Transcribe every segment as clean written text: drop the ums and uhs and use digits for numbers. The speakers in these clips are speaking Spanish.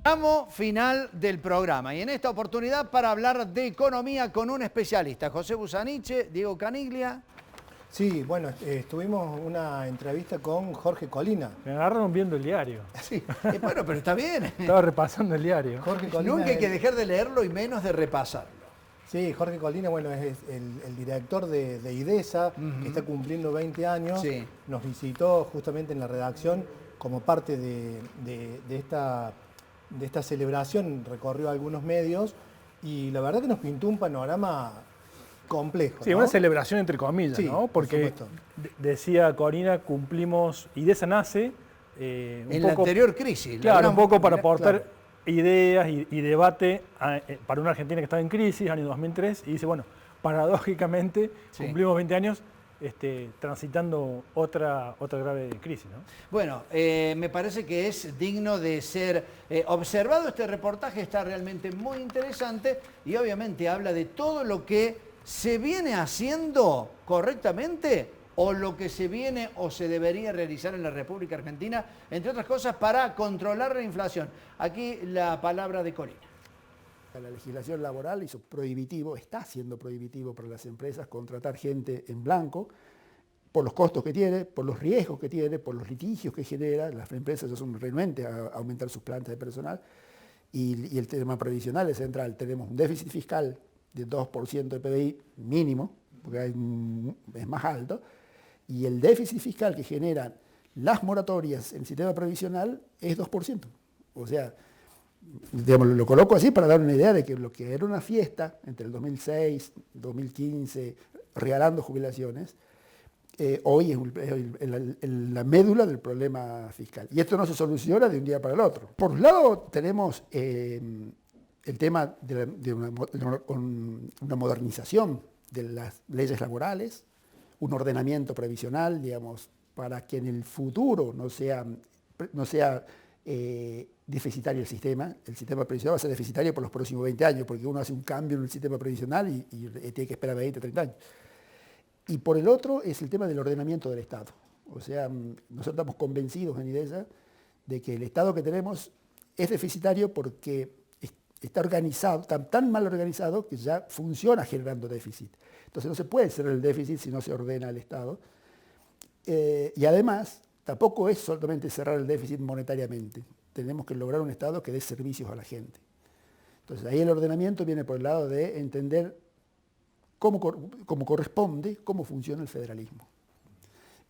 Tramo final del programa y en esta oportunidad para hablar de economía con un especialista, José Busaniche, Diego Caniglia. Sí, bueno, tuvimos una entrevista con Jorge Colina. Me agarraron viendo el diario. Sí, bueno, pero está bien. Estaba repasando el diario. Jorge Colina Nunca hay que dejar de leerlo y menos de repasarlo. Sí, Jorge Colina, bueno, es el director de IDESA, que está cumpliendo 20 años. Sí. Nos visitó justamente en la redacción como parte de esta celebración, recorrió algunos medios y la verdad que nos pintó un panorama complejo. Sí, ¿no? una celebración entre comillas, Sí, ¿no? Porque por supuesto. decía Corina, cumplimos, IDESA nace En la anterior crisis. Claro, un poco para aportar claro. ideas y debate para una Argentina que estaba en crisis, año 2003, y dice, bueno, paradójicamente Sí. cumplimos 20 años transitando otra grave crisis, ¿no? Bueno, me parece que es digno de ser observado. Este reportaje está realmente muy interesante y obviamente habla de todo lo que se viene haciendo correctamente o lo que se viene o se debería realizar en la República Argentina, entre otras cosas, para controlar la inflación. Aquí la palabra de Corina. La legislación laboral hizo prohibitivo, está siendo prohibitivo para las empresas contratar gente en blanco por los costos que tiene, por los riesgos que tiene, por los litigios que genera. Las empresas ya son renuentes a aumentar sus plantas de personal y el tema previsional es central. Tenemos un déficit fiscal de 2% de PBI mínimo, porque es más alto, y el déficit fiscal que generan las moratorias en el sistema previsional es 2%. O sea, digamos, lo coloco así para dar una idea de que lo que era una fiesta entre el 2006, 2015, regalando jubilaciones, hoy es la médula del problema fiscal. Y esto no se soluciona de un día para el otro. Por un lado tenemos el tema de una modernización de las leyes laborales, un ordenamiento previsional, digamos, para que en el futuro no sea deficitario el sistema previsional va a ser deficitario por los próximos 20 años, porque uno hace un cambio en el sistema previsional y tiene que esperar 20, 30 años. Y por el otro es el tema del ordenamiento del Estado. O sea, nosotros estamos convencidos en IDESA de que el Estado que tenemos es deficitario porque está organizado, tan mal organizado que ya funciona generando déficit. Entonces no se puede cerrar el déficit si no se ordena el Estado. Y además, tampoco es solamente cerrar el déficit monetariamente. Tenemos que lograr un Estado que dé servicios a la gente. Entonces ahí el ordenamiento viene por el lado de entender cómo corresponde, cómo funciona el federalismo.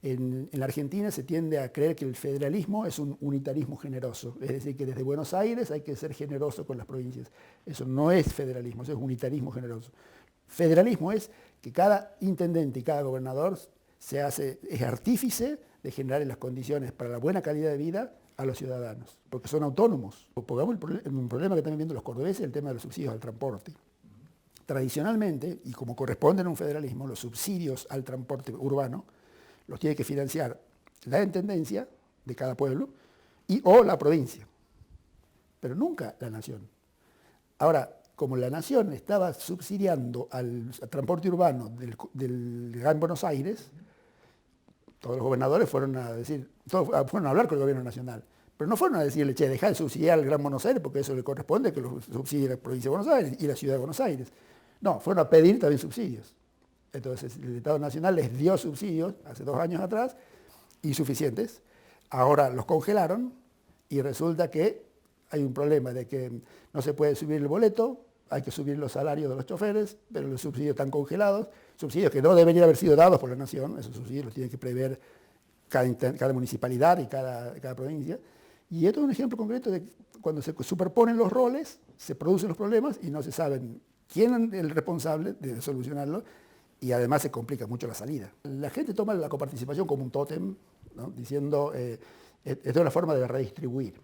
En la Argentina se tiende a creer que el federalismo es un unitarismo generoso, es decir, que desde Buenos Aires hay que ser generoso con las provincias. Eso no es federalismo, eso es unitarismo generoso. Federalismo es que cada intendente y cada gobernador es artífice de generar las condiciones para la buena calidad de vida a los ciudadanos, porque son autónomos. Pongamos un problema que están viviendo los cordobeses, el tema de los subsidios al transporte. Tradicionalmente, y como corresponde en un federalismo, los subsidios al transporte urbano los tiene que financiar la intendencia de cada pueblo o la provincia, pero nunca la nación. Ahora, como la nación estaba subsidiando al transporte urbano del Gran Buenos Aires, todos los gobernadores fueron a hablar con el gobierno nacional, pero no fueron a decirle, che, dejá de subsidiar al Gran Buenos Aires porque eso le corresponde que lo subsidie la provincia de Buenos Aires y la ciudad de Buenos Aires. No, fueron a pedir también subsidios. Entonces el Estado Nacional les dio subsidios hace 2 años atrás, insuficientes. Ahora los congelaron y resulta que hay un problema de que no se puede subir el boleto, hay que subir los salarios de los choferes, pero los subsidios están congelados, subsidios que no deberían haber sido dados por la nación, esos subsidios los tiene que prever cada municipalidad y cada provincia. Y esto es un ejemplo concreto de cuando se superponen los roles, se producen los problemas y no se saben quién es el responsable de solucionarlo y además se complica mucho la salida. La gente toma la coparticipación como un tótem, ¿no? Diciendo, es una forma de redistribuir.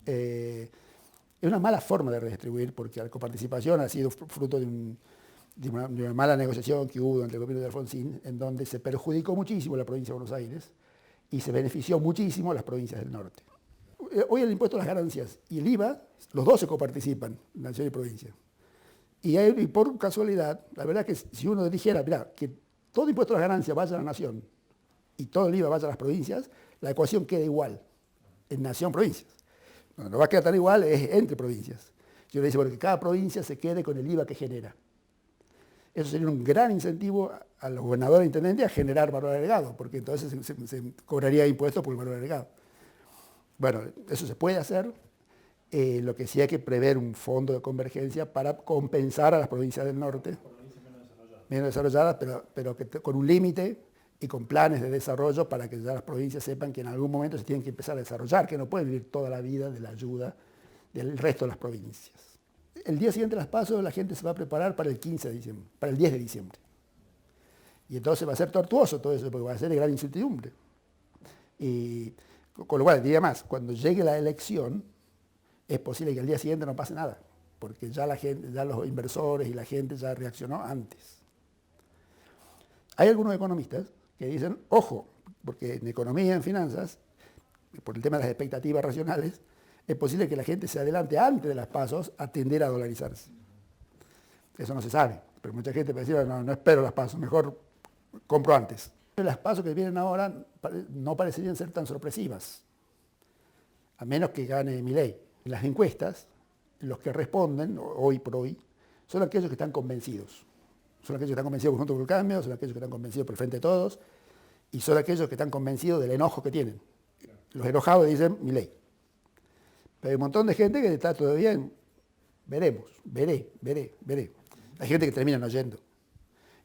Es una mala forma de redistribuir porque la coparticipación ha sido fruto de una mala negociación que hubo entre el gobierno de Alfonsín, en donde se perjudicó muchísimo la provincia de Buenos Aires y se benefició muchísimo las provincias del norte. Hoy el impuesto a las ganancias y el IVA, los dos se coparticipan, nación y provincia. Y por casualidad, la verdad es que si uno dijera, mirá, que todo impuesto a las ganancias vaya a la nación y todo el IVA vaya a las provincias, la ecuación queda igual, en nación-provincias. Donde no va a quedar tan igual es entre provincias. Yo le dice, porque cada provincia se quede con el IVA que genera. Eso sería un gran incentivo a los gobernadores e intendentes a generar valor agregado, porque entonces se cobraría impuestos por el valor agregado. Bueno, eso se puede hacer. Lo que sí hay que prever un fondo de convergencia para compensar a las provincias del norte, menos desarrolladas, pero con un límite y con planes de desarrollo para que ya las provincias sepan que en algún momento se tienen que empezar a desarrollar, que no pueden vivir toda la vida de la ayuda del resto de las provincias. El día siguiente de las PASO la gente se va a preparar para el 15 de diciembre, para el 10 de diciembre. Y entonces va a ser tortuoso todo eso, porque va a ser de gran incertidumbre. Y con lo cual, diría más, cuando llegue la elección, es posible que al día siguiente no pase nada, porque ya la gente, ya los inversores y la gente ya reaccionó antes. Hay algunos economistas que dicen, ojo, porque en economía, en finanzas, por el tema de las expectativas racionales, es posible que la gente se adelante antes de las PASOs a tender a dolarizarse. Eso no se sabe, pero mucha gente me decía, no espero las PASOs, mejor compro antes. Las PASOs que vienen ahora no parecerían ser tan sorpresivas, a menos que gane Milei. Las encuestas, los que responden, hoy por hoy, son aquellos que están convencidos. Son aquellos que están convencidos por Juntos por el Cambio, son aquellos que están convencidos por el Frente de Todos, y son aquellos que están convencidos del enojo que tienen. Los enojados dicen Milei. Pero hay un montón de gente que está todavía en veremos, veré. Hay gente que termina no yendo.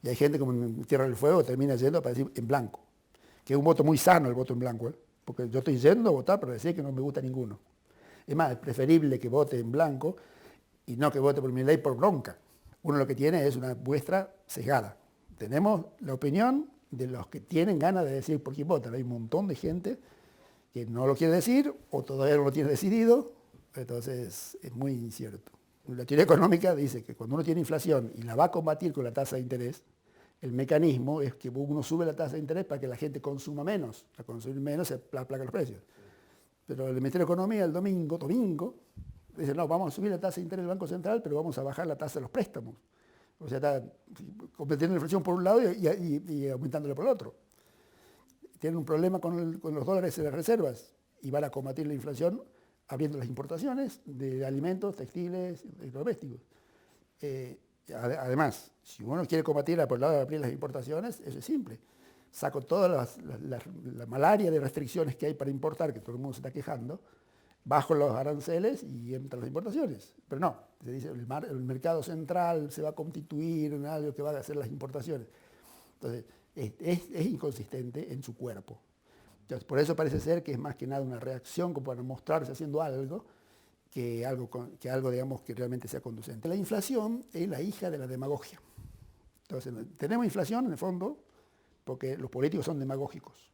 Y hay gente como en Tierra del Fuego que termina yendo para decir en blanco. Que es un voto muy sano el voto en blanco, porque yo estoy yendo a votar para decir que no me gusta ninguno. Es más, es preferible que vote en blanco y no que vote por Milei por bronca. Uno lo que tiene es una muestra sesgada. Tenemos la opinión de los que tienen ganas de decir por quién votan. Hay un montón de gente que no lo quiere decir o todavía no lo tiene decidido, entonces es muy incierto. La teoría económica dice que cuando uno tiene inflación y la va a combatir con la tasa de interés, el mecanismo es que uno sube la tasa de interés para que la gente consuma menos. Al consumir menos se aplacan los precios. Pero el Ministerio de Economía el domingo, dice, no, vamos a subir la tasa de interés del Banco Central, pero vamos a bajar la tasa de los préstamos. O sea, está combatiendo la inflación por un lado y aumentándola por el otro. Tienen un problema con los dólares en las reservas y van a combatir la inflación abriendo las importaciones de alimentos, textiles y domésticos. Además, si uno quiere combatirla por el lado de abrir las importaciones, eso es simple. Saco toda la malaria de restricciones que hay para importar, que todo el mundo se está quejando, bajo los aranceles y entran las importaciones. Pero no, se dice el mercado central se va a constituir en algo que va a hacer las importaciones. Entonces, es inconsistente en su cuerpo. Entonces, por eso parece ser que es más que nada una reacción como para mostrarse haciendo algo que algo digamos, que realmente sea conducente. La inflación es la hija de la demagogia. Entonces, tenemos inflación en el fondo porque los políticos son demagógicos.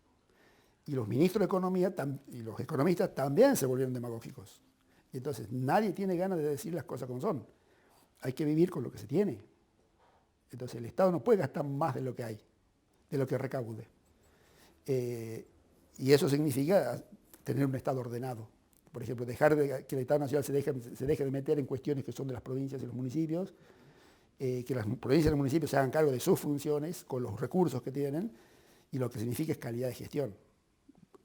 Y los ministros de Economía y los economistas también se volvieron demagógicos. Y entonces nadie tiene ganas de decir las cosas como son. Hay que vivir con lo que se tiene. Entonces el Estado no puede gastar más de lo que hay, de lo que recaude. Y eso significa tener un Estado ordenado. Por ejemplo, dejar que el Estado Nacional se deje de meter en cuestiones que son de las provincias y los municipios, que las provincias y los municipios se hagan cargo de sus funciones con los recursos que tienen, y lo que significa es calidad de gestión.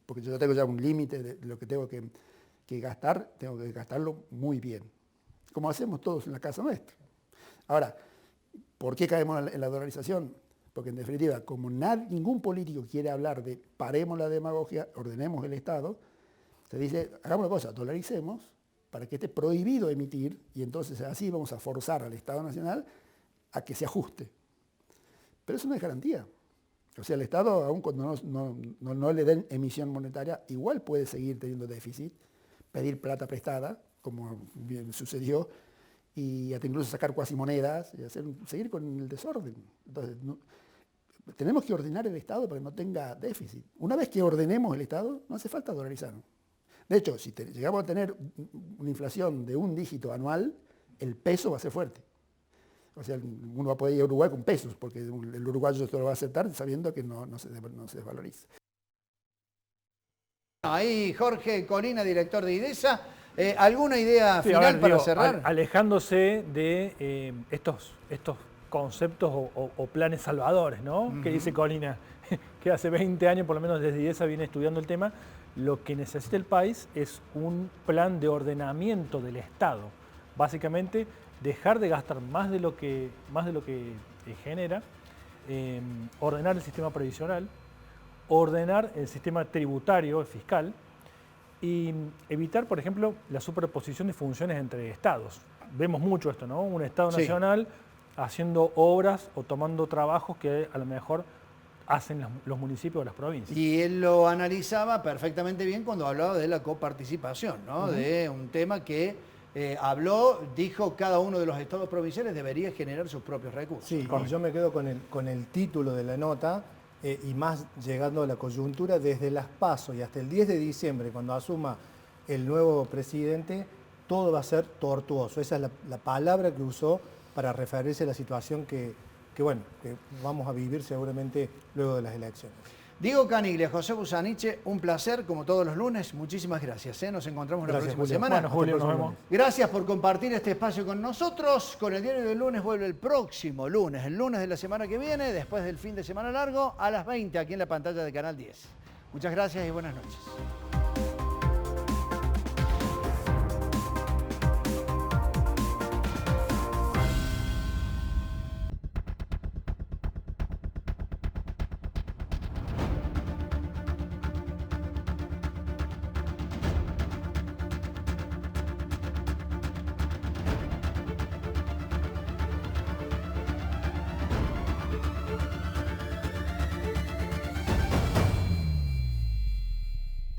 Porque yo tengo ya un límite de lo que tengo que gastar, tengo que gastarlo muy bien, como hacemos todos en la casa nuestra. Ahora, ¿por qué caemos en la dolarización? Porque en definitiva, como ningún político quiere hablar de paremos la demagogia, ordenemos el Estado, se dice, hagamos una cosa, dolaricemos para que esté prohibido emitir y entonces así vamos a forzar al Estado Nacional a que se ajuste. Pero eso no es garantía. O sea, el Estado, aun cuando no le den emisión monetaria, igual puede seguir teniendo déficit, pedir plata prestada, como bien sucedió, y hasta incluso sacar cuasimonedas, y seguir con el desorden. Entonces, tenemos que ordenar el Estado para que no tenga déficit. Una vez que ordenemos el Estado, no hace falta dolarizar. De hecho, si llegamos a tener una inflación de un dígito anual, el peso va a ser fuerte. O sea, uno va a poder ir a Uruguay con pesos, porque el uruguayo esto lo va a aceptar sabiendo que no se desvaloriza. Ahí Jorge Colina, director de IDESA. ¿Alguna idea final para cerrar? Alejándose de estos conceptos o planes salvadores, ¿no? Que dice Colina, que hace 20 años, por lo menos desde IESA, viene estudiando el tema. Lo que necesita el país es un plan de ordenamiento del Estado. Básicamente, dejar de gastar más de lo que genera, ordenar el sistema previsional, ordenar el sistema tributario, fiscal, y evitar, por ejemplo, la superposición de funciones entre estados. Vemos mucho esto, ¿no? Un Estado nacional haciendo obras o tomando trabajos que a lo mejor hacen los municipios o las provincias. Y él lo analizaba perfectamente bien cuando hablaba de la coparticipación, ¿no? De un tema que dijo cada uno de los estados provinciales debería generar sus propios recursos. Sí, y yo me quedo con el título de la nota, y más llegando a la coyuntura, desde las PASO y hasta el 10 de diciembre, cuando asuma el nuevo presidente, todo va a ser tortuoso. Esa es la palabra que usó para referirse a la situación que vamos a vivir seguramente luego de las elecciones. Diego Caniglia, José Busaniche, un placer, como todos los lunes. Muchísimas gracias. Nos encontramos la próxima Julio. semana. Bueno, Julio, nos vemos. Gracias por compartir este espacio con nosotros. Con el Diario del Lunes vuelve el próximo lunes, el lunes de la semana que viene, después del fin de semana largo, a las 20, aquí en la pantalla de Canal 10. Muchas gracias y buenas noches.